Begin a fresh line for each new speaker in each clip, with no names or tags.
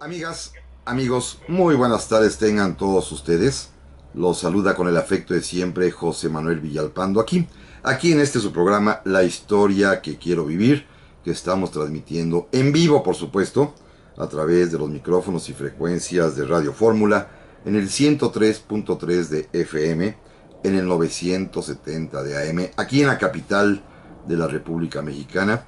Amigas, amigos, muy buenas tardes tengan todos ustedes. Los saluda con el afecto de siempre José Manuel Villalpando aquí en este su programa La Historia que Quiero Vivir, que estamos transmitiendo en vivo, por supuesto, a través de los micrófonos y frecuencias de Radio Fórmula, en el 103.3 de FM, en el 970 de AM, aquí en la capital de la República Mexicana,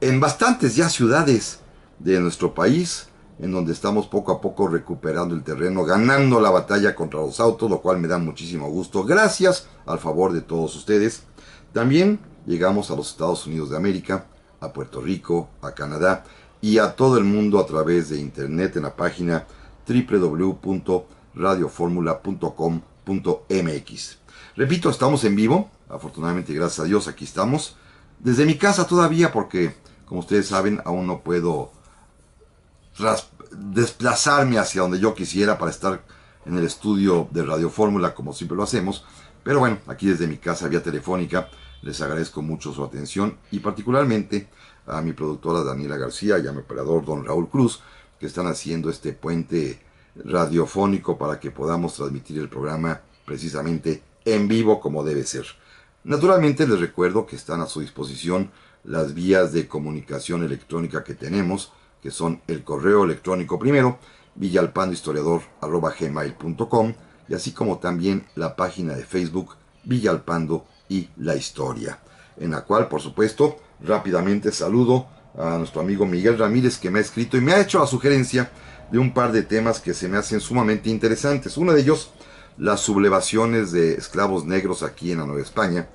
en bastantes ya ciudades de nuestro país, en donde estamos poco a poco recuperando el terreno, ganando la batalla contra los autos, lo cual me da muchísimo gusto, gracias al favor de todos ustedes. También llegamos a los Estados Unidos de América, a Puerto Rico, a Canadá y a todo el mundo a través de internet en la página www.radioformula.com.mx. Repito, estamos en vivo, afortunadamente gracias a Dios aquí estamos, desde mi casa todavía porque, como ustedes saben, aún no puedo desplazarme hacia donde yo quisiera para estar en el estudio de Radio Fórmula como siempre lo hacemos, pero bueno, aquí desde mi casa vía telefónica les agradezco mucho su atención y particularmente a mi productora Daniela García y a mi operador don Raúl Cruz, que están haciendo este puente radiofónico para que podamos transmitir el programa precisamente en vivo como debe ser. Naturalmente les recuerdo que están a su disposición las vías de comunicación electrónica que tenemos, que son el correo electrónico primero, villalpandohistoriador@gmail.com, y así como también la página de Facebook Villalpando y la Historia, en la cual, por supuesto, rápidamente saludo a nuestro amigo Miguel Ramírez, que me ha escrito y me ha hecho la sugerencia de un par de temas que se me hacen sumamente interesantes. Uno de ellos, las sublevaciones de esclavos negros aquí en la Nueva España,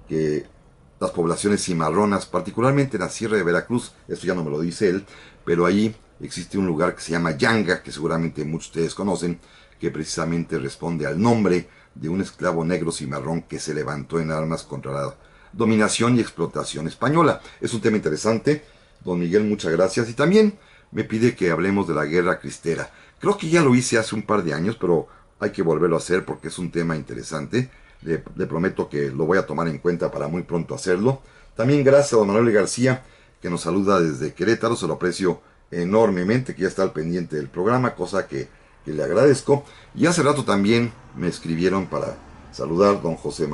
que las poblaciones cimarronas, particularmente en la Sierra de Veracruz, esto ya no me lo dice él, pero ahí existe un lugar que se llama Yanga, que seguramente muchos de ustedes conocen, que precisamente responde al nombre de un esclavo negro cimarrón que se levantó en armas contra la dominación y explotación española. Es un tema interesante, don Miguel, muchas gracias, y también me pide que hablemos de la guerra cristera. Creo que ya lo hice hace un par de años, pero hay que volverlo a hacer porque es un tema interesante. Le prometo que lo voy a tomar en cuenta para muy pronto hacerlo. También gracias a don Manuel García, que nos saluda desde Querétaro, se lo aprecio enormemente, que ya está al pendiente del programa, cosa que le agradezco. Y hace rato también me escribieron para saludar don José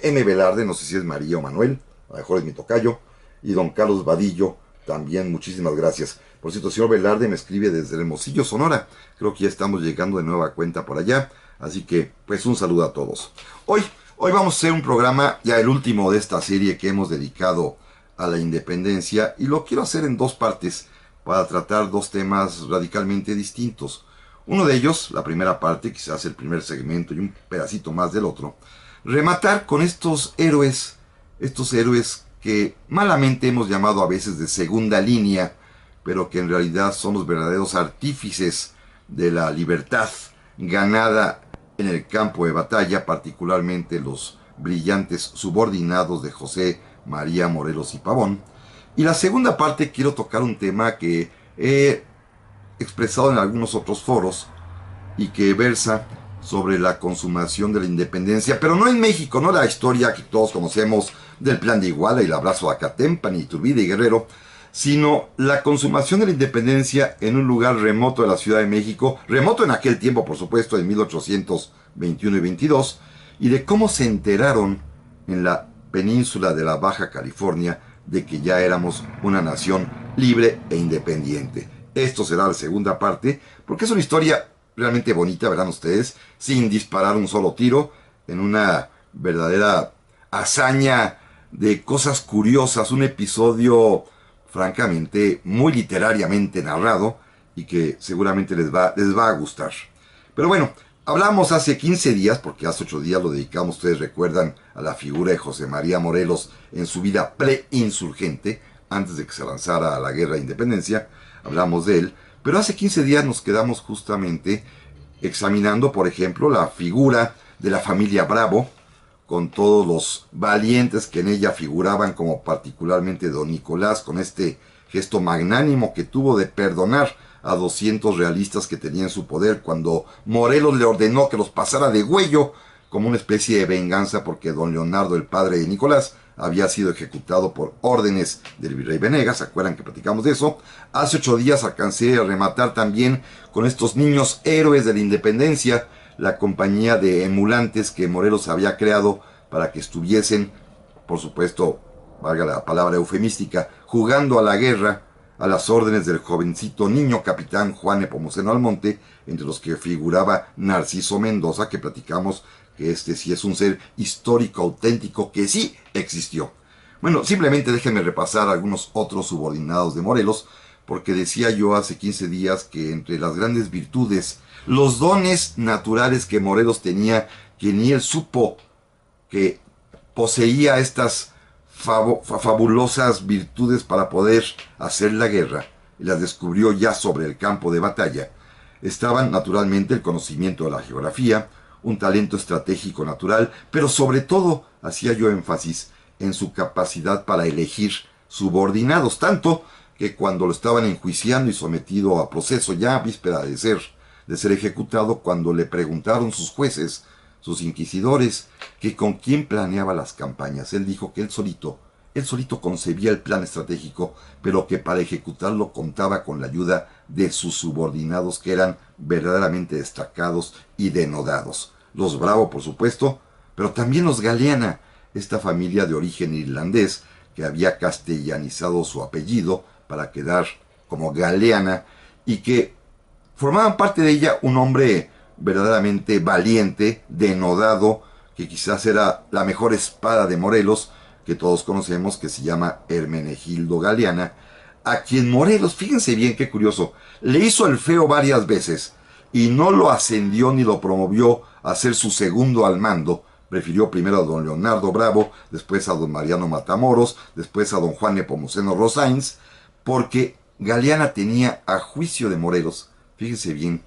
M. Velarde, no sé si es María o Manuel, a lo mejor es mi tocayo, y don Carlos Vadillo, también muchísimas gracias. Por cierto, el señor Velarde me escribe desde Hermosillo, Sonora, creo que ya estamos llegando de nueva cuenta por allá, así que pues un saludo a todos. Hoy vamos a hacer un programa, ya el último de esta serie que hemos dedicado a la independencia, y lo quiero hacer en dos partes para tratar dos temas radicalmente distintos. Uno de ellos, la primera parte, quizás el primer segmento y un pedacito más del otro, rematar con estos héroes que malamente hemos llamado a veces de segunda línea, pero que en realidad son los verdaderos artífices de la libertad ganada en el campo de batalla, particularmente los brillantes subordinados de José María Morelos y Pavón. Y la segunda parte quiero tocar un tema que he expresado en algunos otros foros y que versa sobre la consumación de la independencia, pero no en México, no la historia que todos conocemos del Plan de Iguala y el abrazo a Acatempan, Iturbide y Guerrero, sino la consumación de la independencia en un lugar remoto de la Ciudad de México, remoto en aquel tiempo, por supuesto, en 1821 y 22, y de cómo se enteraron en la península de la Baja California de que ya éramos una nación libre e independiente. Esto será la segunda parte, porque es una historia realmente bonita, verán ustedes, sin disparar un solo tiro, en una verdadera hazaña de cosas curiosas, un episodio francamente muy literariamente narrado y que seguramente les va a gustar. Pero bueno, hablamos hace 15 días, porque hace 8 días lo dedicamos, ustedes recuerdan, a la figura de José María Morelos en su vida preinsurgente, antes de que se lanzara a la guerra de independencia, hablamos de él, pero hace 15 días nos quedamos justamente examinando, por ejemplo, la figura de la familia Bravo, con todos los valientes que en ella figuraban, como particularmente don Nicolás, con este gesto magnánimo que tuvo de perdonar a 200 realistas que tenía en su poder cuando Morelos le ordenó que los pasara de huello como una especie de venganza porque don Leonardo, el padre de Nicolás, había sido ejecutado por órdenes del virrey Venegas. ¿Se acuerdan que platicamos de eso? Hace 8 días alcancé a rematar también con estos niños héroes de la independencia, la compañía de emulantes que Morelos había creado para que estuviesen, por supuesto, valga la palabra eufemística, jugando a la guerra a las órdenes del jovencito niño capitán Juan Nepomuceno Almonte, entre los que figuraba Narciso Mendoza, que platicamos que este sí es un ser histórico auténtico que sí existió. Bueno, simplemente déjenme repasar algunos otros subordinados de Morelos, porque decía yo hace 15 días que entre las grandes virtudes, los dones naturales que Morelos tenía, que ni él supo que poseía estas fabulosas virtudes para poder hacer la guerra, y las descubrió ya sobre el campo de batalla, estaban naturalmente el conocimiento de la geografía, un talento estratégico natural, pero sobre todo hacía yo énfasis en su capacidad para elegir subordinados, tanto que cuando lo estaban enjuiciando y sometido a proceso ya a víspera de ser ejecutado, cuando le preguntaron sus jueces, sus inquisidores, que con quién planeaba las campañas, él dijo que él solito concebía el plan estratégico, pero que para ejecutarlo contaba con la ayuda de sus subordinados, que eran verdaderamente destacados y denodados. Los Bravo, por supuesto, pero también los Galeana, esta familia de origen irlandés que había castellanizado su apellido para quedar como Galeana, y que formaban parte de ella un hombre verdaderamente valiente, denodado, que quizás era la mejor espada de Morelos, que todos conocemos, que se llama Hermenegildo Galeana, a quien Morelos, fíjense bien qué curioso, le hizo el feo varias veces y no lo ascendió ni lo promovió a ser su segundo al mando. Prefirió primero a don Leonardo Bravo, después a don Mariano Matamoros, después a don Juan Nepomuceno Rosáins, porque Galeana tenía, a juicio de Morelos, fíjense bien,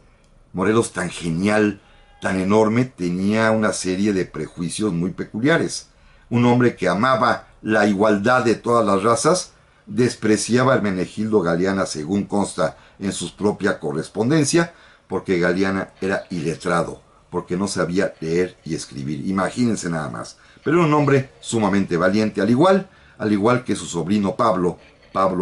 Morelos tan genial, tan enorme, tenía una serie de prejuicios muy peculiares. Un hombre que amaba la igualdad de todas las razas, despreciaba a Hermenegildo Galeana, según consta en su propia correspondencia, porque Galeana era iletrado, porque no sabía leer y escribir. Imagínense nada más. Pero era un hombre sumamente valiente, al igual que su sobrino Pablo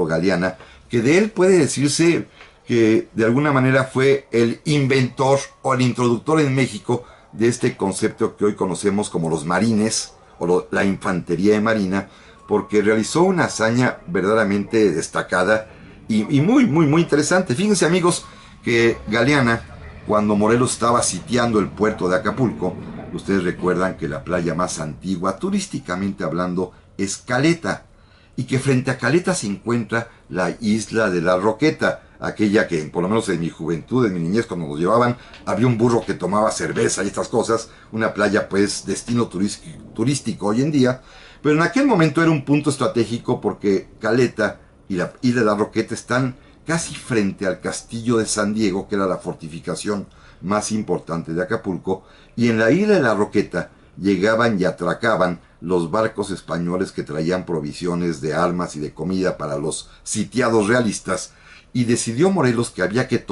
Galeana, que de él puede decirse que de alguna manera fue el inventor o el introductor en México de este concepto que hoy conocemos como los marines o la infantería de marina, porque realizó una hazaña verdaderamente destacada y muy interesante. Fíjense, amigos, que Galeana, cuando Morelos estaba sitiando el puerto de Acapulco, ustedes recuerdan que la playa más antigua, turísticamente hablando, es Caleta, y que frente a Caleta se encuentra la isla de la Roqueta, aquella que, por lo menos en mi juventud, en mi niñez, cuando nos llevaban, había un burro que tomaba cerveza y estas cosas, una playa pues destino turístico hoy en día, pero en aquel momento era un punto estratégico porque Caleta y la isla de la Roqueta están casi frente al castillo de San Diego, que era la fortificación más importante de Acapulco, y en la isla de la Roqueta llegaban y atracaban los barcos españoles que traían provisiones de armas y de comida para los sitiados realistas, y decidió Morelos que había que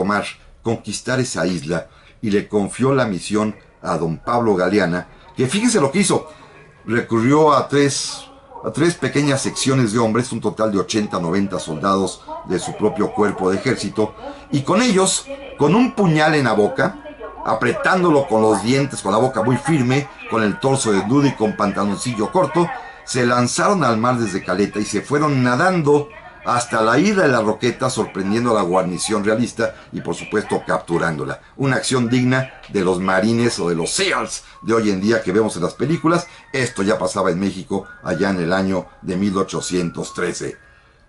conquistar esa isla, y le confió la misión a don Pablo Galeana, que fíjense lo que hizo, recurrió a tres pequeñas secciones de hombres, un total de 80-90 soldados de su propio cuerpo de ejército, y con ellos, con un puñal en la boca, apretándolo con los dientes, con la boca muy firme, con el torso desnudo y con pantaloncillo corto, se lanzaron al mar desde Caleta y se fueron nadando hasta la isla de la Roqueta, sorprendiendo a la guarnición realista y por supuesto capturándola. Una acción digna de los marines o de los SEALs de hoy en día que vemos en las películas. Esto ya pasaba en México allá en el año de 1813.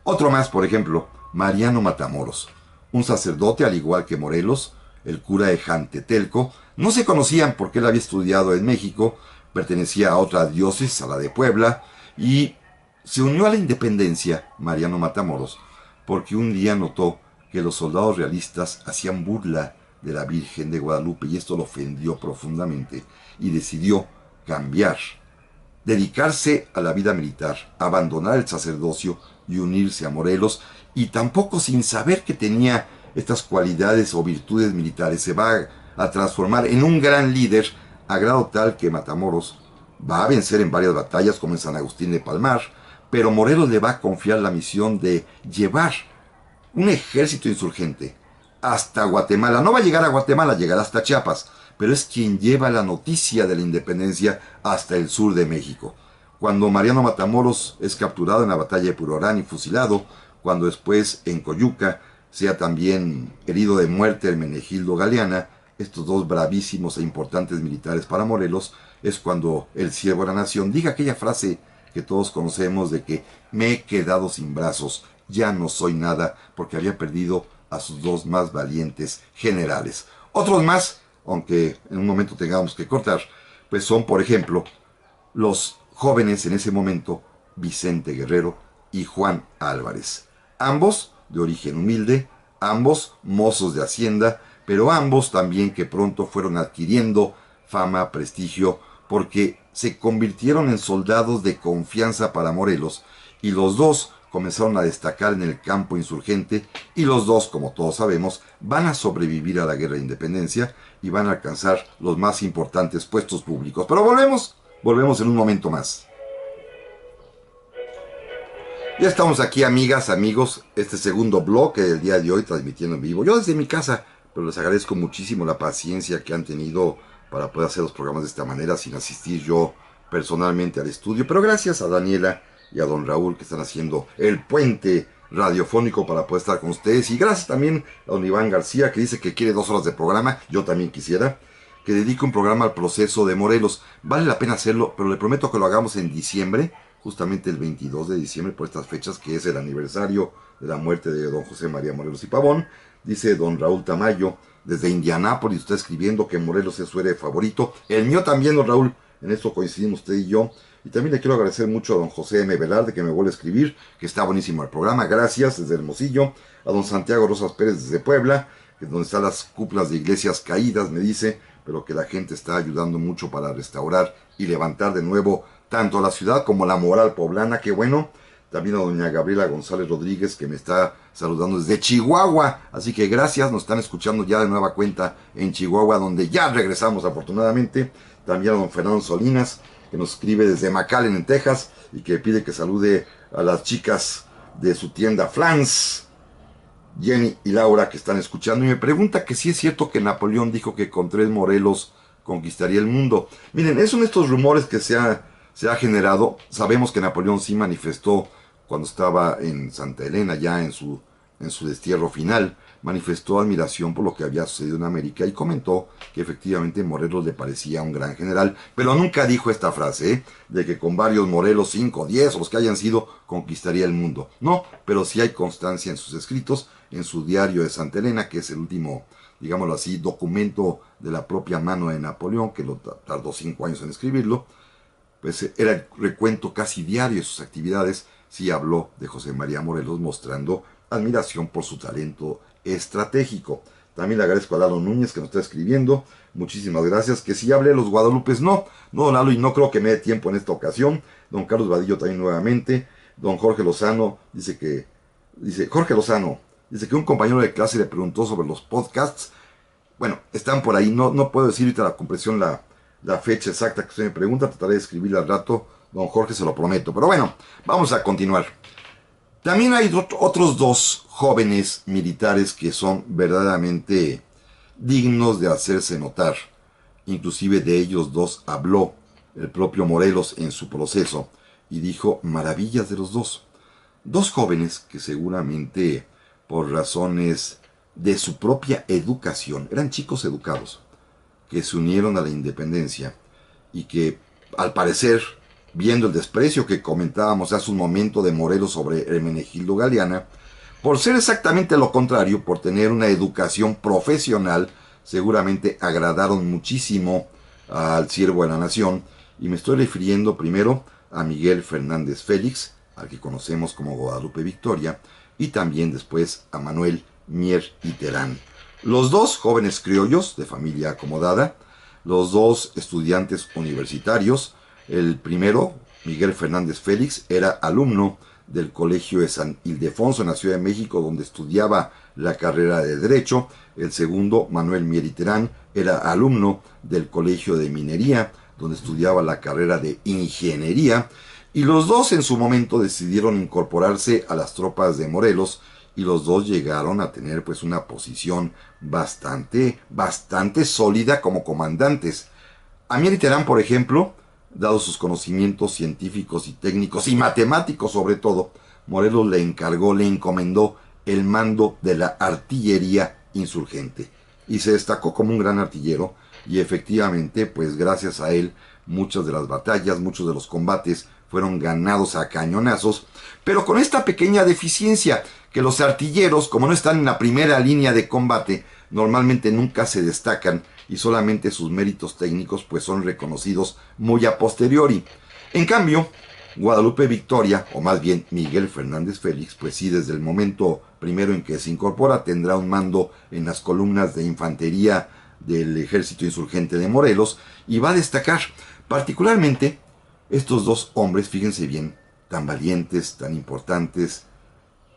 Otro más, por ejemplo, Mariano Matamoros, un sacerdote al igual que Morelos, el cura de Jantetelco. No se conocían porque él había estudiado en México, pertenecía a otra diócesis, a la de Puebla, y se unió a la independencia, Mariano Matamoros, porque un día notó que los soldados realistas hacían burla de la Virgen de Guadalupe y esto lo ofendió profundamente y decidió cambiar, dedicarse a la vida militar, abandonar el sacerdocio y unirse a Morelos, y tampoco sin saber que tenía estas cualidades o virtudes militares se va a transformar en un gran líder, a grado tal que Matamoros va a vencer en varias batallas como en San Agustín de Palmar, pero Morelos le va a confiar la misión de llevar un ejército insurgente hasta Guatemala. No va a llegar a Guatemala, llegará hasta Chiapas, pero es quien lleva la noticia de la independencia hasta el sur de México. Cuando Mariano Matamoros es capturado en la batalla de Purorán y fusilado, cuando después en Coyuca sea también herido de muerte Hermenegildo Galeana, estos dos bravísimos e importantes militares para Morelos, es cuando el siervo de la nación diga aquella frase que todos conocemos de que me he quedado sin brazos, ya no soy nada, porque había perdido a sus dos más valientes generales. Otros más, aunque en un momento tengamos que cortar, pues son, por ejemplo, los jóvenes en ese momento, Vicente Guerrero y Juan Álvarez. Ambos de origen humilde, ambos mozos de hacienda, pero ambos también que pronto fueron adquiriendo fama, prestigio, porque se convirtieron en soldados de confianza para Morelos, y los dos comenzaron a destacar en el campo insurgente, y los dos, como todos sabemos, van a sobrevivir a la guerra de independencia y van a alcanzar los más importantes puestos públicos. Pero volvemos en un momento más. Ya estamos aquí, amigas, amigos, este segundo bloque del día de hoy transmitiendo en vivo. Yo desde mi casa, pero les agradezco muchísimo la paciencia que han tenido para poder hacer los programas de esta manera sin asistir yo personalmente al estudio. Pero gracias a Daniela y a don Raúl que están haciendo el puente radiofónico para poder estar con ustedes. Y gracias también a don Iván García que dice que quiere 2 horas de programa. Yo también quisiera que dedique un programa al proceso de Morelos. Vale la pena hacerlo, pero le prometo que lo hagamos en diciembre, justamente el 22 de diciembre, por estas fechas, que es el aniversario de la muerte de don José María Morelos y Pavón. Dice don Raúl Tamayo, desde Indianápolis, está escribiendo que Morelos es su héroe favorito. El mío también, don Raúl, en esto coincidimos usted y yo. Y también le quiero agradecer mucho a don José M. Velarde, que me vuelve a escribir, que está buenísimo el programa. Gracias, desde Hermosillo. A don Santiago Rosas Pérez, desde Puebla, que es donde están las cúpulas de iglesias caídas, me dice, pero que la gente está ayudando mucho para restaurar y levantar de nuevo tanto la ciudad como la moral poblana. Qué bueno. También a doña Gabriela González Rodríguez, que me está saludando desde Chihuahua. Así que gracias, nos están escuchando ya de nueva cuenta en Chihuahua, donde ya regresamos afortunadamente. También a don Fernando Solinas, que nos escribe desde McAllen, en Texas, y que pide que salude a las chicas de su tienda Flans, Jenny y Laura, que están escuchando. Y me pregunta que si es cierto que Napoleón dijo que con 3 Morelos conquistaría el mundo. Miren, son estos rumores que se ha generado. Sabemos que Napoleón sí manifestó cuando estaba en Santa Elena, ya en su destierro final, manifestó admiración por lo que había sucedido en América y comentó que efectivamente Morelos le parecía un gran general, pero nunca dijo esta frase, de que con varios Morelos, 5, 10 o los que hayan sido, conquistaría el mundo. No, pero sí hay constancia en sus escritos, en su diario de Santa Elena, que es el último, digámoslo así, documento de la propia mano de Napoleón, que lo tardó 5 años en escribirlo. Pues era el recuento casi diario de sus actividades. Sí habló de José María Morelos, mostrando admiración por su talento estratégico. También le agradezco a Lalo Núñez, que nos está escribiendo. Muchísimas gracias. Que si hablé de los Guadalupes, no, don Lalo, y no creo que me dé tiempo en esta ocasión. Don Carlos Vadillo también nuevamente. Don Jorge Lozano dice que un compañero de clase le preguntó sobre los podcasts. Bueno, están por ahí. No puedo decir ahorita la compresión la fecha exacta que usted me pregunta. Trataré de escribirle al rato, don Jorge, se lo prometo. Pero bueno, vamos a continuar. También hay otros 2 jóvenes militares que son verdaderamente dignos de hacerse notar. Inclusive de ellos 2 habló el propio Morelos en su proceso y dijo maravillas de los 2. 2 jóvenes que seguramente por razones de su propia educación, eran chicos educados, que se unieron a la independencia y que, al parecer, viendo el desprecio que comentábamos hace un momento de Morelos sobre Hermenegildo Galeana, por ser exactamente lo contrario, por tener una educación profesional, seguramente agradaron muchísimo al siervo de la nación, y me estoy refiriendo primero a Miguel Fernández Félix, al que conocemos como Guadalupe Victoria, y también después a Manuel Mier y Terán. Los 2 jóvenes criollos de familia acomodada, los 2 estudiantes universitarios. El primero, Miguel Fernández Félix, era alumno del Colegio de San Ildefonso en la Ciudad de México, donde estudiaba la carrera de Derecho. El segundo, Manuel Mier y Terán, era alumno del Colegio de Minería, donde estudiaba la carrera de ingeniería, y los dos en su momento decidieron incorporarse a las tropas de Morelos, y los dos llegaron a tener pues una posición bastante sólida como comandantes. A Mier y Terán, por ejemplo, dado sus conocimientos científicos y técnicos y matemáticos sobre todo, Morelos le encargó, le encomendó el mando de la artillería insurgente, y se destacó como un gran artillero, y efectivamente pues gracias a él muchas de las batallas, muchos de los combates fueron ganados a cañonazos, pero con esta pequeña deficiencia, que los artilleros, como no están en la primera línea de combate, normalmente nunca se destacan, y solamente sus méritos técnicos pues son reconocidos muy a posteriori. En cambio, Guadalupe Victoria, o más bien Miguel Fernández Félix, pues sí, desde el momento primero en que se incorpora tendrá un mando en las columnas de infantería del ejército insurgente de Morelos, y va a destacar particularmente estos dos hombres, fíjense bien, tan valientes, tan importantes,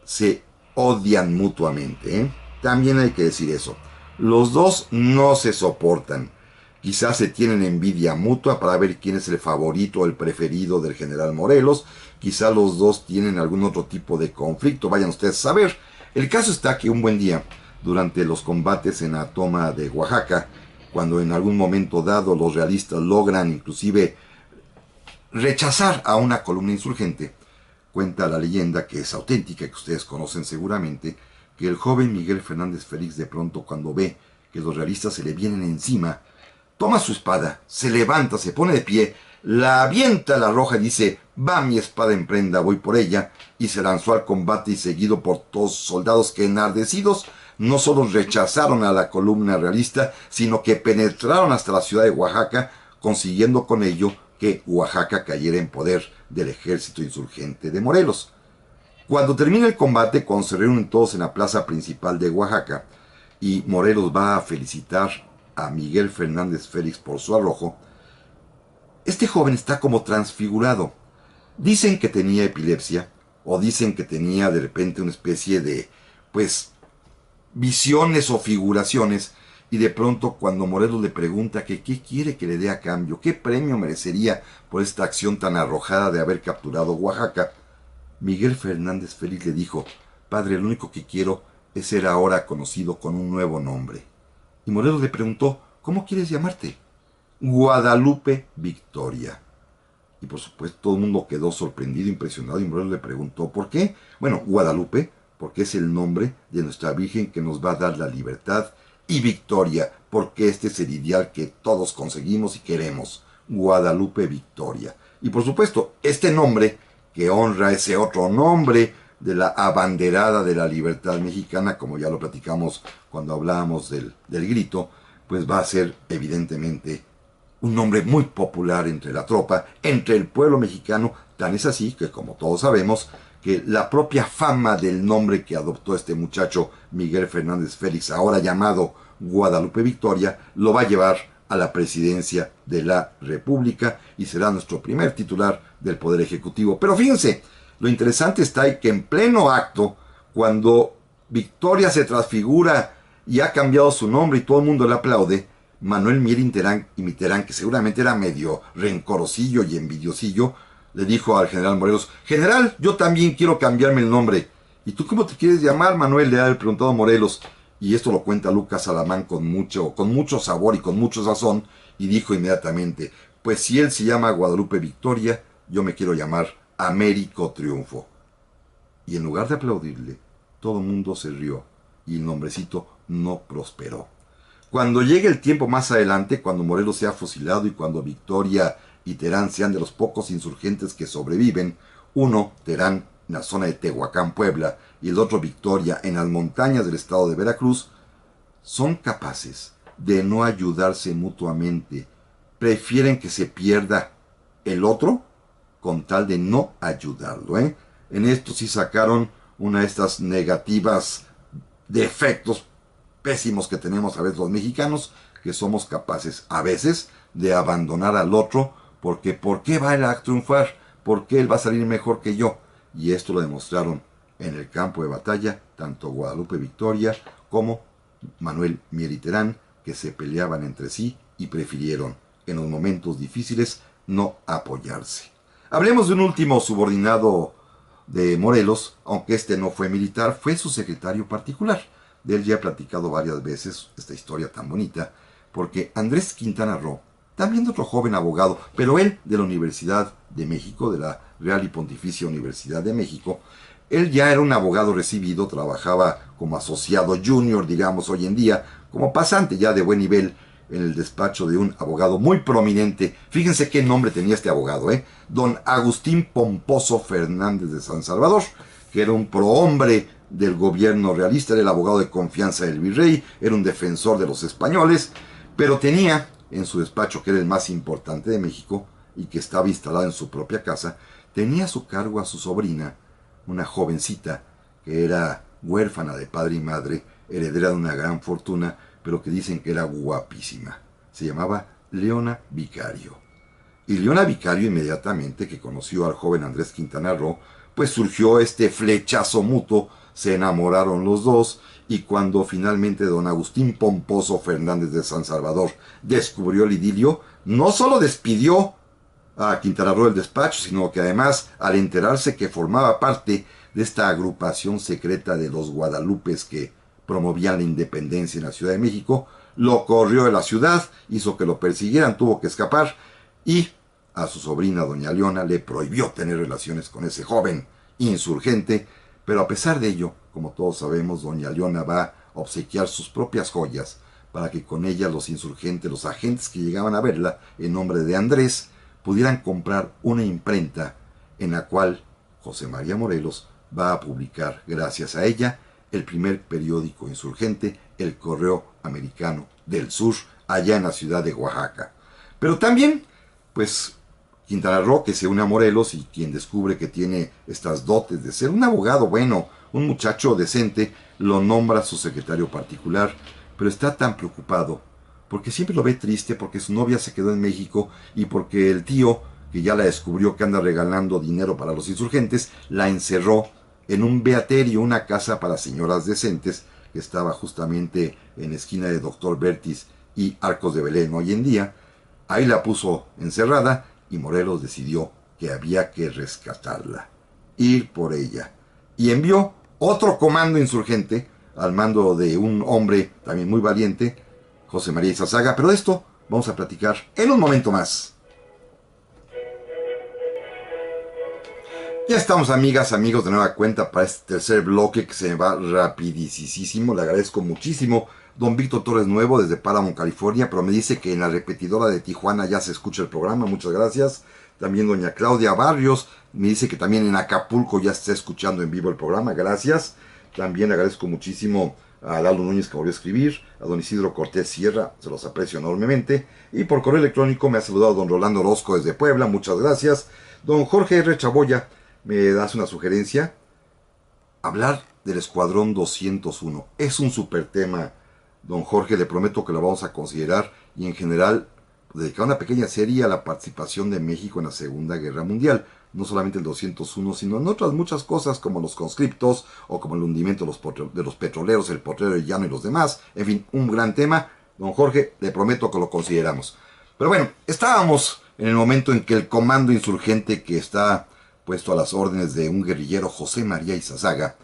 se odian mutuamente, ¿eh? También hay que decir eso. Los dos no se soportan. Quizás se tienen envidia mutua para ver quién es el favorito o el preferido del general Morelos. Quizás los dos tienen algún otro tipo de conflicto, vayan ustedes a saber. El caso está que un buen día, durante los combates en la toma de Oaxaca, cuando en algún momento dado los realistas logran inclusive rechazar a una columna insurgente, cuenta la leyenda, que es auténtica, que ustedes conocen seguramente, que el joven Miguel Fernández Félix, de pronto, cuando ve que los realistas se le vienen encima, toma su espada, se levanta, se pone de pie, la avienta, la arroja y dice: va mi espada en prenda, voy por ella, y se lanzó al combate, y seguido por todos soldados que, enardecidos, no solo rechazaron a la columna realista, sino que penetraron hasta la ciudad de Oaxaca, consiguiendo con ello que Oaxaca cayera en poder del ejército insurgente de Morelos. Cuando termina el combate, cuando se reúnen todos en la plaza principal de Oaxaca, y Morelos va a felicitar a Miguel Fernández Félix por su arrojo, este joven está como transfigurado. Dicen que tenía epilepsia, o dicen que tenía de repente una especie de, pues, visiones o figuraciones, y de pronto cuando Morelos le pregunta que qué quiere que le dé a cambio, qué premio merecería por esta acción tan arrojada de haber capturado Oaxaca, Miguel Fernández Félix le dijo: padre, lo único que quiero es ser ahora conocido con un nuevo nombre. Y Morelos le preguntó: ¿cómo quieres llamarte? Guadalupe Victoria. Y por supuesto todo el mundo quedó sorprendido, impresionado, y Morelos le preguntó: ¿por qué? Bueno, Guadalupe, porque es el nombre de nuestra Virgen que nos va a dar la libertad, y Victoria, porque este es el ideal que todos conseguimos y queremos, Guadalupe Victoria. Y por supuesto, este nombre, que honra ese otro nombre de la abanderada de la libertad mexicana, como ya lo platicamos cuando hablábamos del grito, pues va a ser evidentemente un nombre muy popular entre la tropa, entre el pueblo mexicano. Tan es así que, como todos sabemos, que la propia fama del nombre que adoptó este muchacho Miguel Fernández Félix, ahora llamado Guadalupe Victoria, lo va a llevar a la presidencia de la República, y será nuestro primer titular del Poder Ejecutivo. Pero fíjense, lo interesante está ahí que en pleno acto, cuando Victoria se transfigura y ha cambiado su nombre y todo el mundo le aplaude, Manuel Mier y Mitterrand, que seguramente era medio rencorosillo y envidiosillo, le dijo al general Morelos: general, yo también quiero cambiarme el nombre. ¿Y tú cómo te quieres llamar, Manuel?, le ha preguntado Morelos. Y esto lo cuenta Lucas Alamán con mucho sabor y con mucho sazón, y dijo inmediatamente: pues si él se llama Guadalupe Victoria, yo me quiero llamar Américo Triunfo. Y en lugar de aplaudirle, todo el mundo se rió, y el nombrecito no prosperó. Cuando llegue el tiempo más adelante, cuando Morelos sea fusilado y cuando Victoria y Terán sean de los pocos insurgentes que sobreviven, uno, Terán, en la zona de Tehuacán, Puebla, y el otro, Victoria, en las montañas del estado de Veracruz, son capaces de no ayudarse mutuamente. Prefieren que se pierda el otro con tal de no ayudarlo, ¿eh? En esto sí sacaron una de estas negativas defectos pésimos que tenemos a veces los mexicanos, que somos capaces a veces de abandonar al otro, porque ¿por qué va él a triunfar? ¿Por qué él va a salir mejor que yo? Y esto lo demostraron en el campo de batalla tanto Guadalupe Victoria como Manuel Mier y Terán, que se peleaban entre sí y prefirieron en los momentos difíciles, no apoyarse. Hablemos de un último subordinado de Morelos, aunque este no fue militar, fue su secretario particular. De él ya he platicado varias veces esta historia tan bonita, porque Andrés Quintana Roo, también otro joven abogado, pero él de la Universidad de México, de la Real y Pontificia Universidad de México, él ya era un abogado recibido, trabajaba como asociado junior, digamos hoy en día, como pasante ya de buen nivel en el despacho de un abogado muy prominente. Fíjense qué nombre tenía este abogado, don Agustín Pomposo Fernández de San Salvador, que era un prohombre del gobierno realista, era el abogado de confianza del virrey, era un defensor de los españoles, pero tenía en su despacho, que era el más importante de México y que estaba instalado en su propia casa, tenía a su cargo a su sobrina, una jovencita que era huérfana de padre y madre, heredera de una gran fortuna, pero que dicen que era guapísima. Se llamaba Leona Vicario. Y Leona Vicario, inmediatamente que conoció al joven Andrés Quintana Roo, pues surgió este flechazo mutuo, se enamoraron los dos, y cuando finalmente don Agustín Pomposo Fernández de San Salvador descubrió el idilio, no solo despidió a Quintana Roo del despacho, sino que además, al enterarse que formaba parte de esta agrupación secreta de los Guadalupes que promovían la independencia en la Ciudad de México, lo corrió de la ciudad, hizo que lo persiguieran, tuvo que escapar, y a su sobrina doña Leona le prohibió tener relaciones con ese joven insurgente, pero a pesar de ello, como todos sabemos, doña Leona va a obsequiar sus propias joyas para que con ellas los insurgentes, los agentes que llegaban a verla en nombre de Andrés, pudieran comprar una imprenta en la cual José María Morelos va a publicar, gracias a ella, el primer periódico insurgente, El Correo Americano del Sur, allá en la ciudad de Oaxaca. Pero también, pues, Quintana Roo, que se une a Morelos y quien descubre que tiene estas dotes de ser un abogado bueno, un muchacho decente, lo nombra su secretario particular, pero está tan preocupado porque siempre lo ve triste, porque su novia se quedó en México y porque el tío, que ya la descubrió que anda regalando dinero para los insurgentes, la encerró en un beaterio, una casa para señoras decentes, que estaba justamente en la esquina de Doctor Bertis y Arcos de Belén hoy en día. Ahí la puso encerrada y Morelos decidió que había que rescatarla, ir por ella, y envió otro comando insurgente al mando de un hombre también muy valiente, José María Izazaga, pero de esto vamos a platicar en un momento más. Ya estamos, amigas, amigos, de nueva cuenta para este tercer bloque que se va rapidísimo. Le agradezco muchísimo don Víctor Torres Nuevo desde Paramount, California, pero me dice que en la repetidora de Tijuana ya se escucha el programa. Muchas gracias. También doña Claudia Barrios me dice que también en Acapulco ya se está escuchando en vivo el programa. Gracias. También le agradezco muchísimo a Lalo Núñez, que volvió a escribir, a don Isidro Cortés Sierra, se los aprecio enormemente. Y por correo electrónico me ha saludado don Rolando Orozco desde Puebla, muchas gracias. Don Jorge R. Chaboya me das una sugerencia: hablar del Escuadrón 201. Es un super tema, don Jorge, le prometo que lo vamos a considerar, y en general dedicar una pequeña serie a la participación de México en la Segunda Guerra Mundial. No solamente el 201, sino en otras muchas cosas como los conscriptos o como el hundimiento de los petroleros, el potrero de Llano y los demás. En fin, un gran tema. Don Jorge, le prometo que lo consideramos. Pero bueno, estábamos en el momento en que el comando insurgente, que está puesto a las órdenes de un guerrillero, José María Izazaga,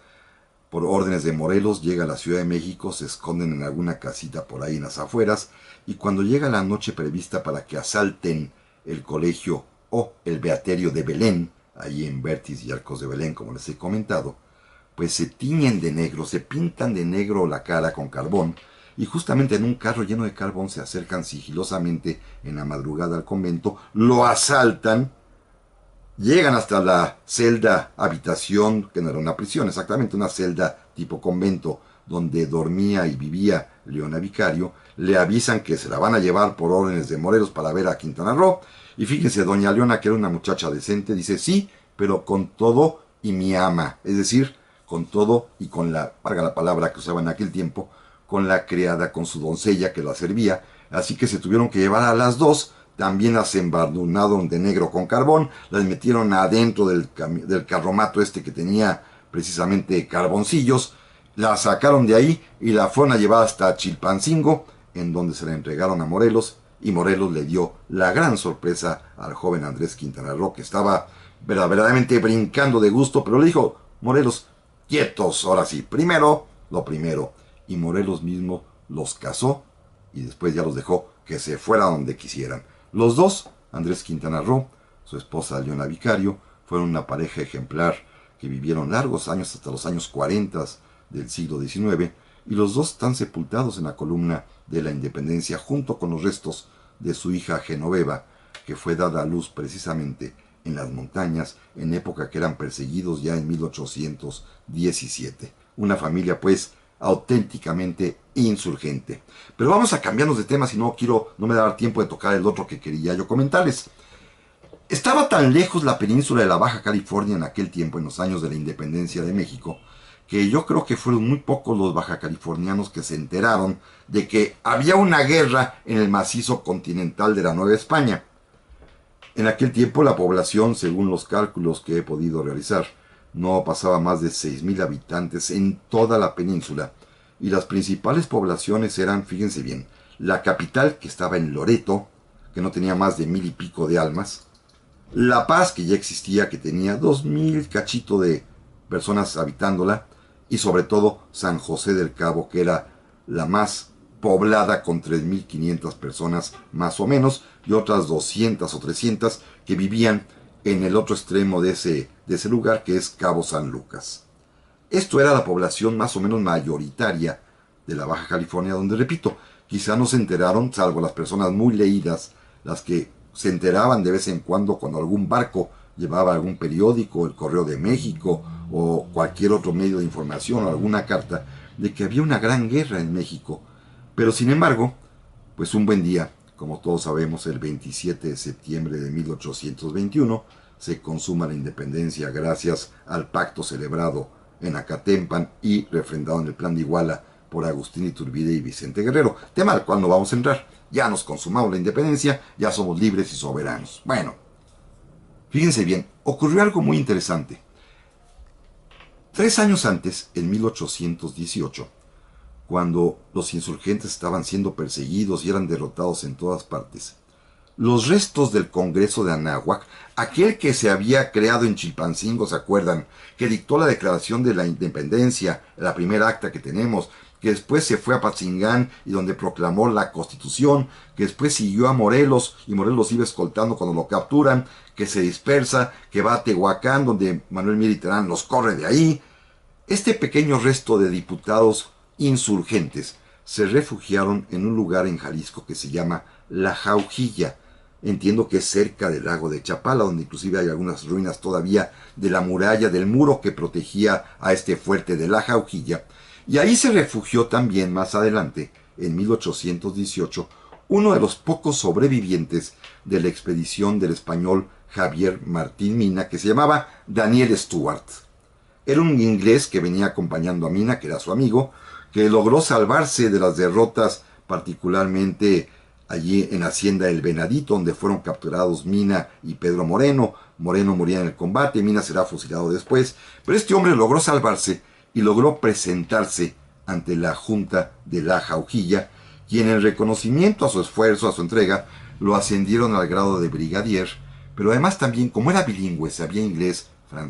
por órdenes de Morelos, llega a la Ciudad de México, se esconden en alguna casita por ahí en las afueras, y cuando llega la noche prevista para que asalten el colegio o el beaterio de Belén, ahí en Bertis y Arcos de Belén, como les he comentado, pues se tiñen de negro, se pintan de negro la cara con carbón, y justamente en un carro lleno de carbón se acercan sigilosamente en la madrugada al convento, lo asaltan, llegan hasta la celda habitación, que no era una prisión, exactamente una celda tipo convento, donde dormía y vivía Leona Vicario. Le avisan que se la van a llevar por órdenes de Morelos para ver a Quintana Roo. Y fíjense, doña Leona, que era una muchacha decente, dice: sí, pero con todo y mi ama. Es decir, con todo y con la, valga la palabra que usaba en aquel tiempo, con la criada, con su doncella que la servía. Así que se tuvieron que llevar a las dos. También las embadurnaron de negro con carbón, las metieron adentro del carromato este que tenía precisamente carboncillos, la sacaron de ahí y la fueron a llevar hasta Chilpancingo, en donde se la entregaron a Morelos, y Morelos le dio la gran sorpresa al joven Andrés Quintana Roo, que estaba verdaderamente brincando de gusto, pero le dijo: Morelos, quietos, ahora sí, primero lo primero. Y Morelos mismo los casó y después ya los dejó que se fuera donde quisieran. Los dos, Andrés Quintana Roo, su esposa Leona Vicario, fueron una pareja ejemplar que vivieron largos años, hasta los años 40 del siglo XIX, y los dos están sepultados en la columna de la Independencia junto con los restos de su hija Genoveva, que fue dada a luz precisamente en las montañas en época que eran perseguidos ya en 1817. Una familia pues auténticamente insurgente. Pero vamos a cambiarnos de tema, si no no me da tiempo de tocar el otro que quería yo comentarles. Estaba tan lejos la península de la Baja California en aquel tiempo, en los años de la independencia de México, que yo creo que fueron muy pocos los bajacalifornianos que se enteraron de que había una guerra en el macizo continental de la Nueva España. En aquel tiempo la población, según los cálculos que he podido realizar, no pasaba más de 6,000 habitantes en toda la península, y las principales poblaciones eran, fíjense bien, la capital, que estaba en Loreto, que no tenía más de 1,000 y pico de almas; La Paz, que ya existía, que tenía 2,000 cachito de personas habitándola; y sobre todo San José del Cabo, que era la más poblada, con 3,500 personas más o menos, y otras 200 o 300 que vivían en el otro extremo de ese lugar, que es Cabo San Lucas. Esto era la población más o menos mayoritaria de la Baja California, donde, repito, quizá no se enteraron, salvo las personas muy leídas, las que se enteraban de vez en cuando algún barco llevaba algún periódico, el Correo de México o cualquier otro medio de información o alguna carta, de que había una gran guerra en México. Pero sin embargo, pues un buen día, como todos sabemos, el 27 de septiembre de 1821, se consuma la independencia gracias al pacto celebrado en Acatempan y refrendado en el Plan de Iguala por Agustín Iturbide y Vicente Guerrero, tema al cual no vamos a entrar. Ya nos consumamos la independencia, ya somos libres y soberanos. Bueno, fíjense bien, ocurrió algo muy interesante. 3 años antes, en 1818, cuando los insurgentes estaban siendo perseguidos y eran derrotados en todas partes, los restos del Congreso de Anáhuac, aquel que se había creado en Chilpancingo, ¿se acuerdan?, que dictó la Declaración de la Independencia, la primera acta que tenemos, que después se fue a Patzingán y donde proclamó la Constitución, que después siguió a Morelos y Morelos iba escoltando cuando lo capturan, que se dispersa, que va a Tehuacán, donde Manuel Mier y Terán los corre de ahí. Este pequeño resto de diputados insurgentes se refugiaron en un lugar en Jalisco que se llama La Jaujilla. Entiendo que es cerca del lago de Chapala, donde inclusive hay algunas ruinas todavía de la muralla, del muro que protegía a este fuerte de La Jaujilla. Y ahí se refugió también más adelante, en 1818, uno de los pocos sobrevivientes de la expedición del español Javier Martín Mina, que se llamaba Daniel Stuart. Era un inglés que venía acompañando a Mina, que era su amigo, que logró salvarse de las derrotas, particularmente allí en Hacienda El Venadito, donde fueron capturados Mina y Pedro Moreno. Moreno moría en el combate, Mina será fusilado después, pero este hombre logró salvarse y logró presentarse ante la Junta de La Jaujilla, y en el reconocimiento a su esfuerzo, a su entrega, lo ascendieron al grado de brigadier, pero además también, como era bilingüe, sabía inglés,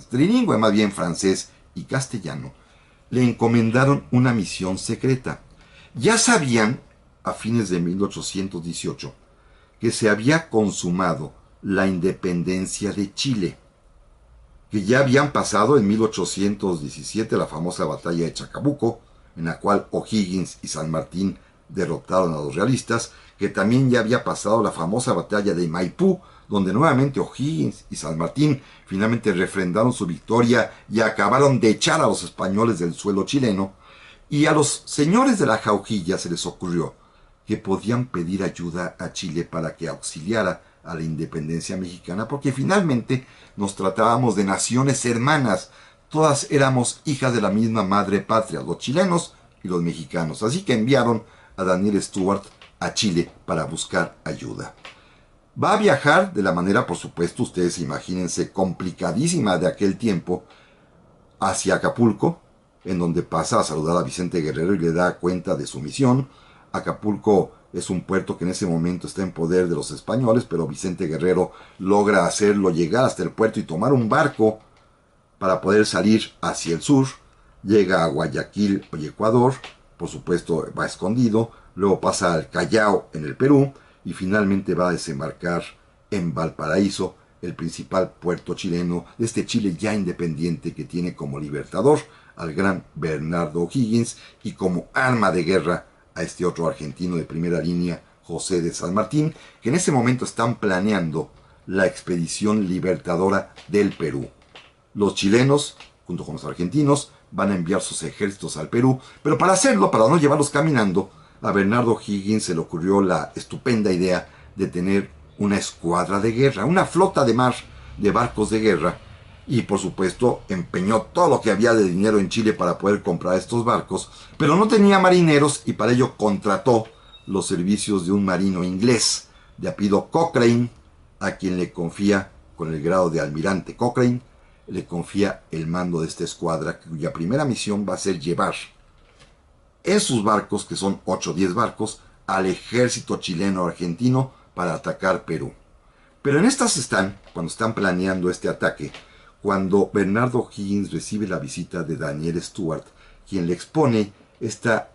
trilingüe más bien, francés y castellano, le encomendaron una misión secreta. Ya sabían, a fines de 1818, que se había consumado la independencia de Chile, que ya habían pasado en 1817 la famosa batalla de Chacabuco, en la cual O'Higgins y San Martín derrotaron a los realistas, que también ya había pasado la famosa batalla de Maipú, donde nuevamente O'Higgins y San Martín finalmente refrendaron su victoria y acabaron de echar a los españoles del suelo chileno. Y a los señores de La Jaujilla se les ocurrió que podían pedir ayuda a Chile para que auxiliara a la independencia mexicana, porque finalmente nos tratábamos de naciones hermanas, todas éramos hijas de la misma madre patria, los chilenos y los mexicanos. Así que enviaron a Daniel Stuart a Chile para buscar ayuda. Va a viajar de la manera, por supuesto, ustedes imagínense, complicadísima de aquel tiempo, hacia Acapulco, en donde pasa a saludar a Vicente Guerrero y le da cuenta de su misión. Acapulco Es un puerto que en ese momento está en poder de los españoles, pero Vicente Guerrero logra hacerlo llegar hasta el puerto y tomar un barco para poder salir hacia el sur. Llega a Guayaquil y Ecuador, por supuesto va escondido, luego pasa al Callao en el Perú y finalmente va a desembarcar en Valparaíso, el principal puerto chileno de este Chile ya independiente que tiene como libertador al gran Bernardo O'Higgins y como arma de guerra a este otro argentino de primera línea, José de San Martín, que en ese momento están planeando la expedición libertadora del Perú. Los chilenos, junto con los argentinos, van a enviar sus ejércitos al Perú, pero para hacerlo, para no llevarlos caminando, a Bernardo O'Higgins se le ocurrió la estupenda idea de tener una escuadra de guerra, una flota de mar de barcos de guerra, y por supuesto empeñó todo lo que había de dinero en Chile para poder comprar estos barcos, pero no tenía marineros y para ello contrató los servicios de un marino inglés de apellido Cochrane, a quien le confía, con el grado de almirante Cochrane, le confía el mando de esta escuadra, cuya primera misión va a ser llevar en sus barcos, que son 8 o 10 barcos, al ejército chileno-argentino para atacar Perú. Pero en estas están, cuando están planeando este ataque, cuando Bernardo O'Higgins recibe la visita de Daniel Stuart, quien le expone esta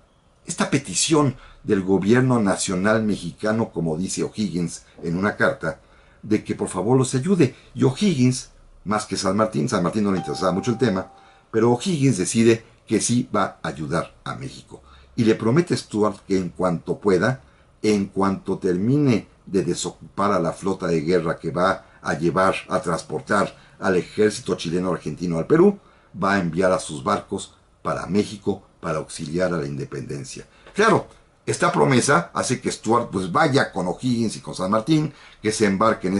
petición del gobierno nacional mexicano, como dice O'Higgins en una carta, de que por favor los ayude. Y O'Higgins, más que San Martín no le interesaba mucho el tema, pero O'Higgins decide que sí va a ayudar a México. Y le promete a Stuart que en cuanto pueda, en cuanto termine de desocupar a la flota de guerra que va a llevar, a transportar al ejército chileno argentino al Perú, va a enviar a sus barcos para México para auxiliar a la independencia. Claro, esta promesa hace que Stuart pues vaya con O'Higgins y con San Martín, que se embarquen en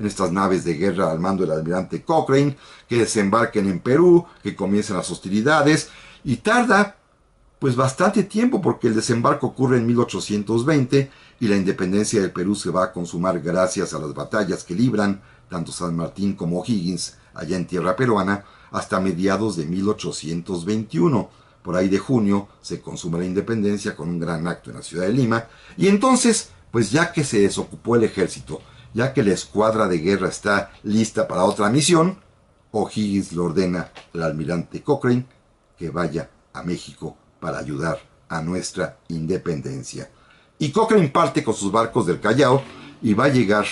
estas naves de guerra al mando del almirante Cochrane, que desembarquen en Perú, que comiencen las hostilidades, y tarda pues bastante tiempo porque el desembarco ocurre en 1820 y la independencia del Perú se va a consumar gracias a las batallas que libran tanto San Martín como O'Higgins allá en tierra peruana hasta mediados de 1821. Por ahí de junio se consuma la independencia con un gran acto en la ciudad de Lima y entonces, pues ya que se desocupó el ejército, ya que la escuadra de guerra está lista para otra misión, O'Higgins le ordena al almirante Cochrane que vaya a México para ayudar a nuestra independencia. Y Cochrane parte con sus barcos del Callao y va a llegar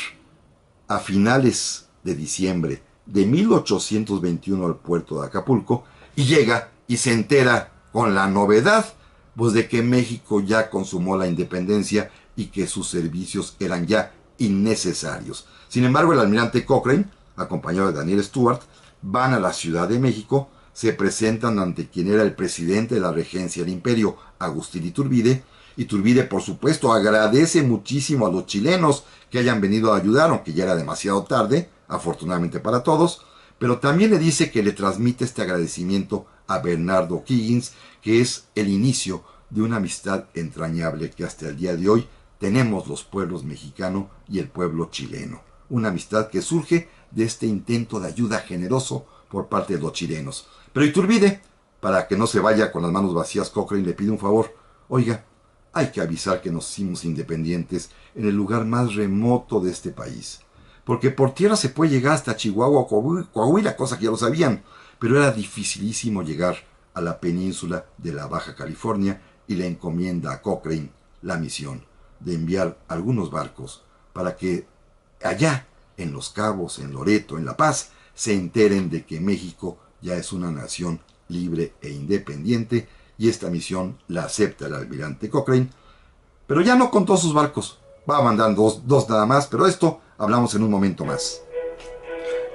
a finales de diciembre de 1821 al puerto de Acapulco y llega y se entera con la novedad pues de que México ya consumó la independencia y que sus servicios eran ya innecesarios. Sin embargo, el almirante Cochrane, acompañado de Daniel Stuart, van a la Ciudad de México, se presentan ante quien era el presidente de la regencia del imperio, Agustín Iturbide. Iturbide, por supuesto, agradece muchísimo a los chilenos que hayan venido a ayudar, aunque ya era demasiado tarde, afortunadamente para todos, pero también le dice que le transmite este agradecimiento a Bernardo O'Higgins, que es el inicio de una amistad entrañable que hasta el día de hoy tenemos los pueblos mexicano y el pueblo chileno. Una amistad que surge de este intento de ayuda generoso por parte de los chilenos. Pero Iturbide, para que no se vaya con las manos vacías, Cochrane le pide un favor. Oiga, hay que avisar que nos hicimos independientes en el lugar más remoto de este país. Porque por tierra se puede llegar hasta Chihuahua o Coahuila, cosa que ya lo sabían, pero era dificilísimo llegar a la península de la Baja California y le encomienda a Cochrane la misión de enviar algunos barcos para que allá, en Los Cabos, en Loreto, en La Paz, se enteren de que México ya es una nación libre e independiente, y esta misión la acepta el almirante Cochrane, pero ya no con todos sus barcos, va a mandar dos nada más, pero esto hablamos en un momento más.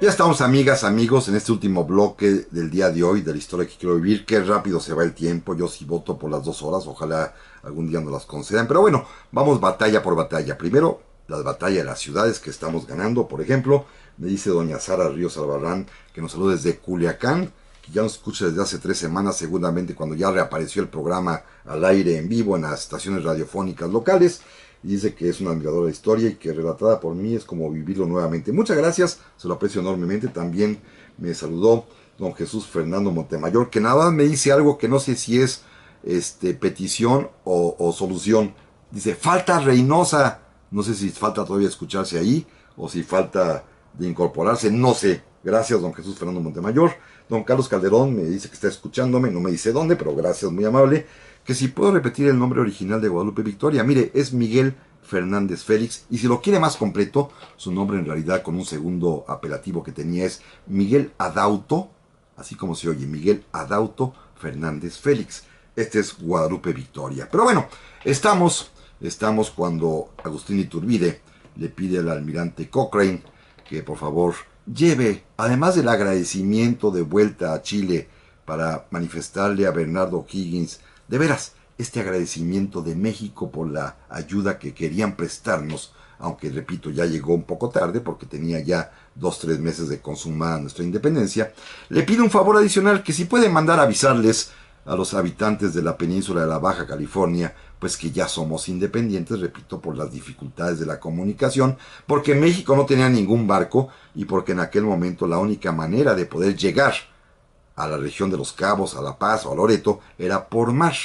Ya estamos, amigas, amigos, en este último bloque del día de hoy, de la historia que quiero vivir. Qué rápido se va el tiempo, yo sí voto por las 2 horas, ojalá algún día nos las concedan, pero bueno, vamos batalla por batalla. Primero, las batallas de las ciudades que estamos ganando. Por ejemplo, me dice doña Sara Ríos Albarrán que nos saluda desde Culiacán, que ya nos escucha desde hace 3 semanas, seguramente cuando ya reapareció el programa al aire en vivo en las estaciones radiofónicas locales. Y dice que es una admiradora de la historia y que relatada por mí es como vivirlo nuevamente. Muchas gracias, se lo aprecio enormemente. También me saludó don Jesús Fernando Montemayor, que nada más me dice algo que no sé si es petición o solución. Dice, falta Reynosa. No sé si falta todavía escucharse ahí o si falta de incorporarse, no sé. Gracias, don Jesús Fernando Montemayor. Don Carlos Calderón me dice que está escuchándome, no me dice dónde, pero gracias, muy amable. Que si puedo repetir el nombre original de Guadalupe Victoria. Mire, es Miguel Fernández Félix, y si lo quiere más completo, su nombre en realidad con un segundo apelativo que tenía es Miguel Adauto, así como se oye, Miguel Adauto Fernández Félix. Este es Guadalupe Victoria. Pero bueno, estamos cuando Agustín Iturbide le pide al almirante Cochrane que por favor lleve, además del agradecimiento de vuelta a Chile para manifestarle a Bernardo O'Higgins, de veras, este agradecimiento de México por la ayuda que querían prestarnos, aunque repito, ya llegó un poco tarde porque tenía ya 2-3 meses de consumada nuestra independencia, le pido un favor adicional, que si puede mandar avisarles a los habitantes de la península de la Baja California, pues que ya somos independientes, repito, por las dificultades de la comunicación, porque México no tenía ningún barco y porque en aquel momento la única manera de poder llegar a la región de los Cabos, a La Paz o a Loreto era por mar.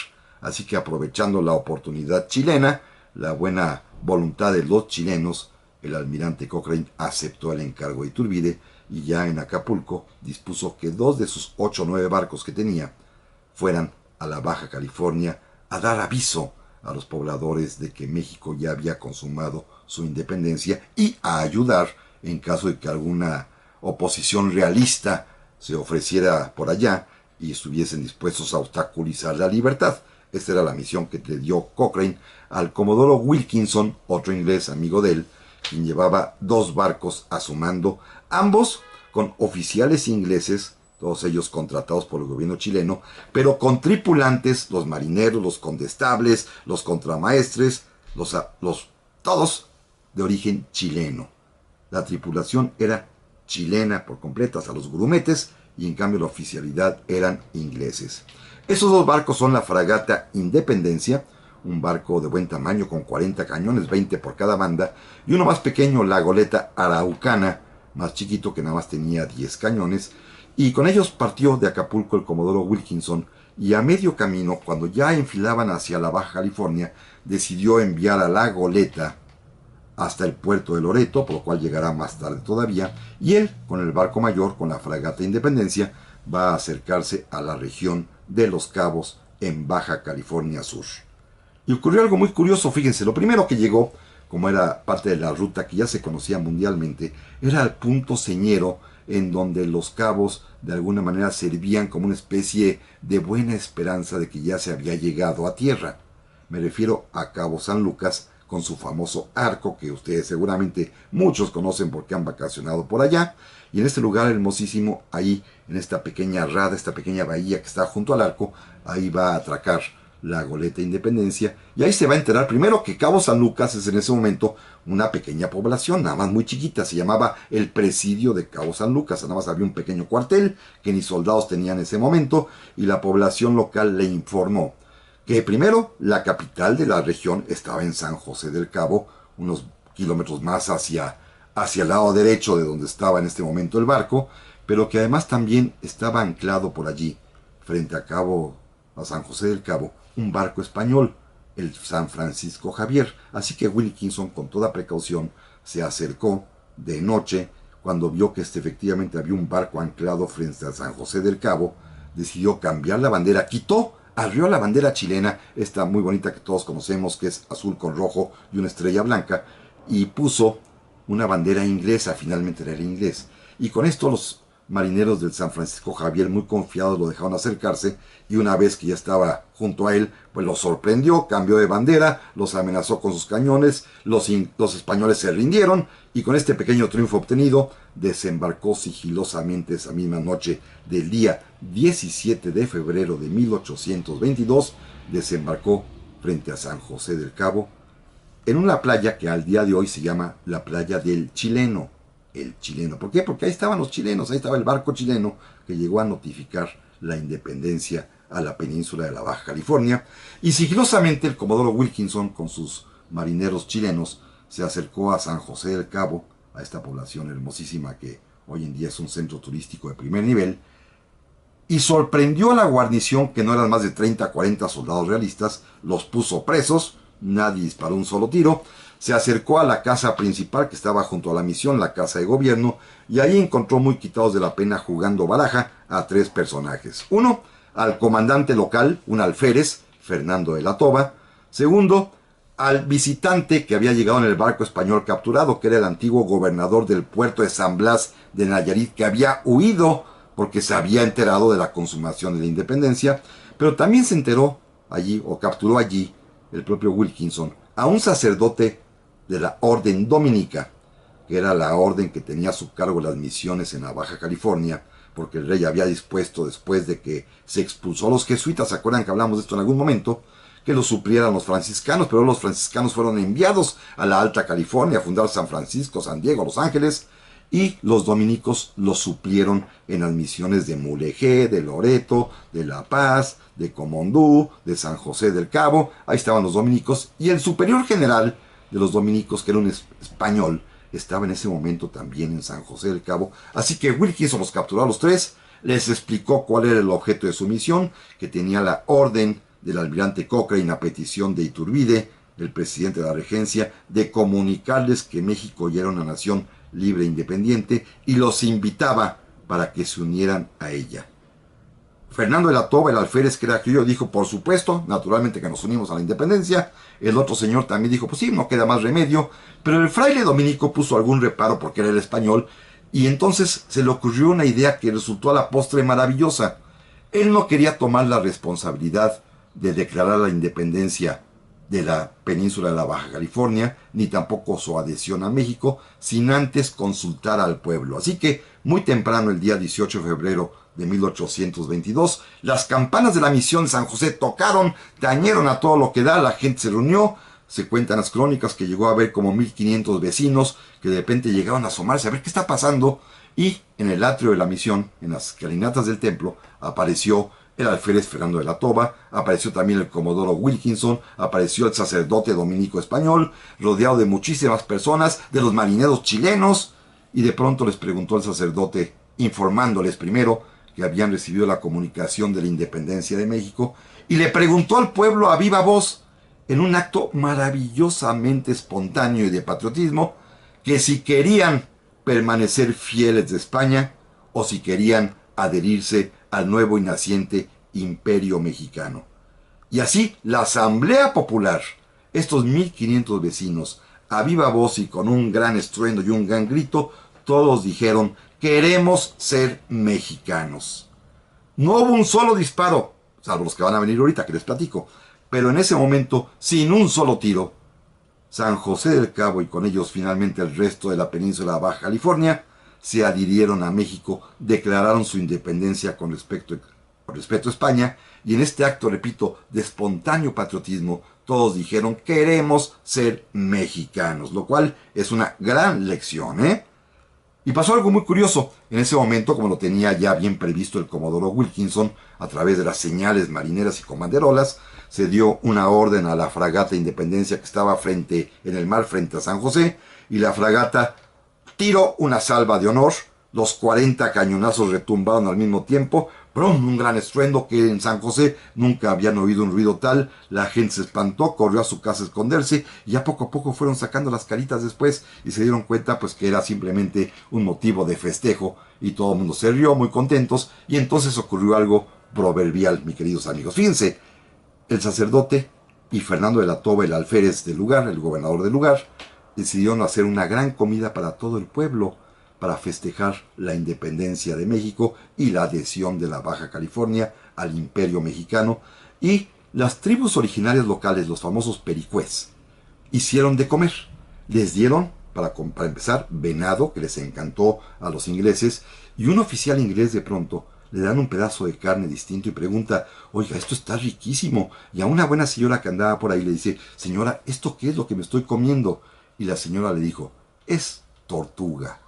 Así que aprovechando la oportunidad chilena, la buena voluntad de los chilenos, el almirante Cochrane aceptó el encargo de Iturbide y ya en Acapulco dispuso que 2 de sus 8 o 9 barcos que tenía fueran a la Baja California a dar aviso a los pobladores de que México ya había consumado su independencia y a ayudar en caso de que alguna oposición realista se ofreciera por allá y estuviesen dispuestos a obstaculizar la libertad. Esta era la misión que le dio Cochrane al comodoro Wilkinson, otro inglés amigo de él, quien llevaba 2 barcos a su mando, ambos con oficiales ingleses, todos ellos contratados por el gobierno chileno, pero con tripulantes, los marineros, los condestables, los contramaestres, todos de origen chileno. La tripulación era chilena por completa, hasta los grumetes, y en cambio la oficialidad eran ingleses. Esos 2 barcos son la fragata Independencia, un barco de buen tamaño con 40 cañones, 20 por cada banda, y uno más pequeño, la goleta Araucana, más chiquito, que nada más tenía 10 cañones, y con ellos partió de Acapulco el comodoro Wilkinson, y a medio camino, cuando ya enfilaban hacia la Baja California, decidió enviar a la goleta hasta el puerto de Loreto, por lo cual llegará más tarde todavía, y él, con el barco mayor, con la fragata Independencia, va a acercarse a la región de Los Cabos en Baja California Sur. Y ocurrió algo muy curioso, fíjense, lo primero que llegó, como era parte de la ruta que ya se conocía mundialmente, era el punto señero en donde Los Cabos de alguna manera servían como una especie de buena esperanza de que ya se había llegado a tierra. Me refiero a Cabo San Lucas, con su famoso arco, que ustedes seguramente muchos conocen porque han vacacionado por allá, y en este lugar hermosísimo, ahí en esta pequeña rada, esta pequeña bahía que está junto al arco, ahí va a atracar la goleta Independencia, y ahí se va a enterar primero que Cabo San Lucas es en ese momento una pequeña población, nada más muy chiquita, se llamaba el presidio de Cabo San Lucas, nada más había un pequeño cuartel que ni soldados tenían en ese momento, y la población local le informó que primero la capital de la región estaba en San José del Cabo, unos kilómetros más hacia el lado derecho de donde estaba en este momento el barco, pero que además también estaba anclado por allí, frente a San José del Cabo, un barco español, el San Francisco Javier. Así que Wilkinson, con toda precaución, se acercó de noche. Cuando vio que efectivamente había un barco anclado frente a San José del Cabo, decidió cambiar la bandera, arrió la bandera chilena, esta muy bonita que todos conocemos, que es azul con rojo y una estrella blanca, y puso una bandera inglesa, finalmente era el inglés. Y con esto los marineros del San Francisco Javier, muy confiados, lo dejaron acercarse, y una vez que ya estaba junto a él, pues los sorprendió, cambió de bandera, los amenazó con sus cañones, los españoles se rindieron, y con este pequeño triunfo obtenido, desembarcó sigilosamente esa misma noche del día 17 de febrero de 1822, desembarcó frente a San José del Cabo, en una playa que al día de hoy se llama la playa del Chileno. El chileno. ¿Por qué? Porque ahí estaban los chilenos, ahí estaba el barco chileno que llegó a notificar la independencia a la península de la Baja California, y sigilosamente el comodoro Wilkinson con sus marineros chilenos se acercó a San José del Cabo, a esta población hermosísima que hoy en día es un centro turístico de primer nivel, y sorprendió a la guarnición, que no eran más de 30 a 40 soldados realistas, los puso presos, nadie disparó un solo tiro. Se acercó a la casa principal que estaba junto a la misión, la casa de gobierno, y ahí encontró muy quitados de la pena jugando baraja a 3 personajes. Uno, al comandante local, un alférez, Fernando de la Toba. Segundo, al visitante que había llegado en el barco español capturado, que era el antiguo gobernador del puerto de San Blas de Nayarit, que había huido porque se había enterado de la consumación de la independencia, pero también se enteró allí, o capturó allí, el propio Wilkinson, a un sacerdote de la orden dominica, que era la orden que tenía a su cargo las misiones en la Baja California, porque el rey había dispuesto, después de que se expulsó a los jesuitas, ¿se acuerdan que hablamos de esto en algún momento?, que los suplieran los franciscanos, pero los franciscanos fueron enviados a la Alta California a fundar San Francisco, San Diego, Los Ángeles, y los dominicos los suplieron en las misiones de Mulegé, de Loreto, de La Paz, de Comondú, de San José del Cabo. Ahí estaban los dominicos, y el superior general de los dominicos, que era un español, estaba en ese momento también en San José del Cabo. Así que Wilkinson los capturó a los 3, les explicó cuál era el objeto de su misión, que tenía la orden del almirante Cochrane a petición de Iturbide, el presidente de la regencia, de comunicarles que México ya era una nación libre e independiente, y los invitaba para que se unieran a ella. Fernando de la Toba, el alférez que era criollo, dijo, por supuesto, naturalmente que nos unimos a la independencia. El otro señor también dijo, pues sí, no queda más remedio. Pero el fraile dominico puso algún reparo porque era el español, y entonces se le ocurrió una idea que resultó a la postre maravillosa. Él no quería tomar la responsabilidad de declarar la independencia de la península de la Baja California, ni tampoco su adhesión a México, sin antes consultar al pueblo. Así que, muy temprano, el día 18 de febrero de 1822, las campanas de la misión de San José tocaron, tañeron a todo lo que da, la gente se reunió. Se cuentan las crónicas que llegó a haber como 1500 vecinos que de repente llegaban a asomarse a ver qué está pasando, y en el atrio de la misión, en las escalinatas del templo, apareció el alférez Fernando de la Toba, apareció también el comodoro Wilkinson, apareció el sacerdote dominico español, rodeado de muchísimas personas, de los marineros chilenos, y de pronto les preguntó el sacerdote, informándoles primero que habían recibido la comunicación de la independencia de México, y le preguntó al pueblo a viva voz, en un acto maravillosamente espontáneo y de patriotismo, que si querían permanecer fieles de España o si querían adherirse al nuevo y naciente imperio mexicano. Y así la Asamblea Popular, estos 1500 vecinos, a viva voz y con un gran estruendo y un gran grito, todos dijeron, queremos ser mexicanos. No hubo un solo disparo, salvo los que van a venir ahorita, que les platico, pero en ese momento, sin un solo tiro, San José del Cabo y con ellos finalmente el resto de la península Baja California se adhirieron a México, declararon su independencia con respecto a España, y en este acto, repito, de espontáneo patriotismo, todos dijeron queremos ser mexicanos, lo cual es una gran lección, ¿eh? Y pasó algo muy curioso. En ese momento, como lo tenía ya bien previsto el comodoro Wilkinson, a través de las señales marineras y comanderolas, se dio una orden a la fragata Independencia que estaba en el mar frente a San José, y la fragata tiró una salva de honor. Los 40 cañonazos retumbaron al mismo tiempo. ¡Brum! Un gran estruendo que en San José nunca habían oído un ruido tal. La gente se espantó, corrió a su casa a esconderse, y ya poco a poco fueron sacando las caritas después y se dieron cuenta pues que era simplemente un motivo de festejo, y todo el mundo se rió muy contentos. Y entonces ocurrió algo proverbial, mis queridos amigos. Fíjense, el sacerdote y Fernando de la Toba, el alférez del lugar, el gobernador del lugar, decidieron hacer una gran comida para todo el pueblo, para festejar la independencia de México y la adhesión de la Baja California al Imperio Mexicano. Y las tribus originarias locales, los famosos pericués, hicieron de comer. Les dieron, para empezar, venado, que les encantó a los ingleses, y un oficial inglés de pronto le dan un pedazo de carne distinto y pregunta, oiga, esto está riquísimo. Y a una buena señora que andaba por ahí le dice, señora, ¿esto qué es lo que me estoy comiendo? Y la señora le dijo, es tortuga.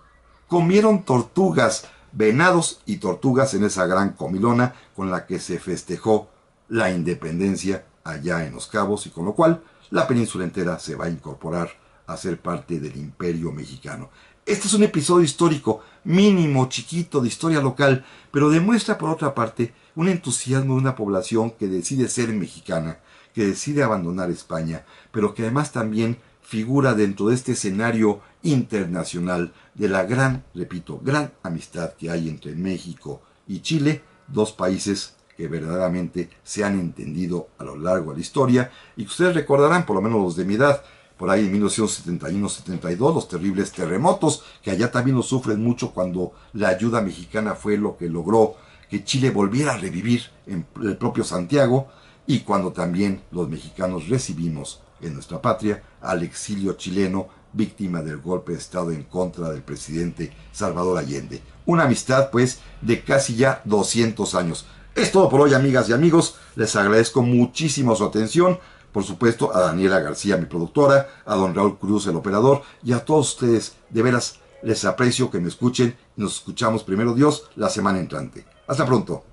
Comieron tortugas, venados y tortugas en esa gran comilona con la que se festejó la independencia allá en Los Cabos, y con lo cual la península entera se va a incorporar a ser parte del Imperio Mexicano. Este es un episodio histórico, mínimo, chiquito, de historia local, pero demuestra por otra parte un entusiasmo de una población que decide ser mexicana, que decide abandonar España, pero que además también figura dentro de este escenario internacional de la gran, repito, gran amistad que hay entre México y Chile, dos países que verdaderamente se han entendido a lo largo de la historia y que ustedes recordarán, por lo menos los de mi edad, por ahí en 1971-72, los terribles terremotos, que allá también lo sufren mucho cuando la ayuda mexicana fue lo que logró que Chile volviera a revivir en el propio Santiago, y cuando también los mexicanos recibimos en nuestra patria al exilio chileno víctima del golpe de Estado en contra del presidente Salvador Allende. Una amistad pues de casi ya 200 años. Es todo por hoy, amigas y amigos. Les agradezco muchísimo su atención. Por supuesto, a Daniela García, mi productora, a don Raúl Cruz, el operador, y a todos ustedes. De veras, les aprecio que me escuchen. Nos escuchamos, primero Dios, la semana entrante. Hasta pronto.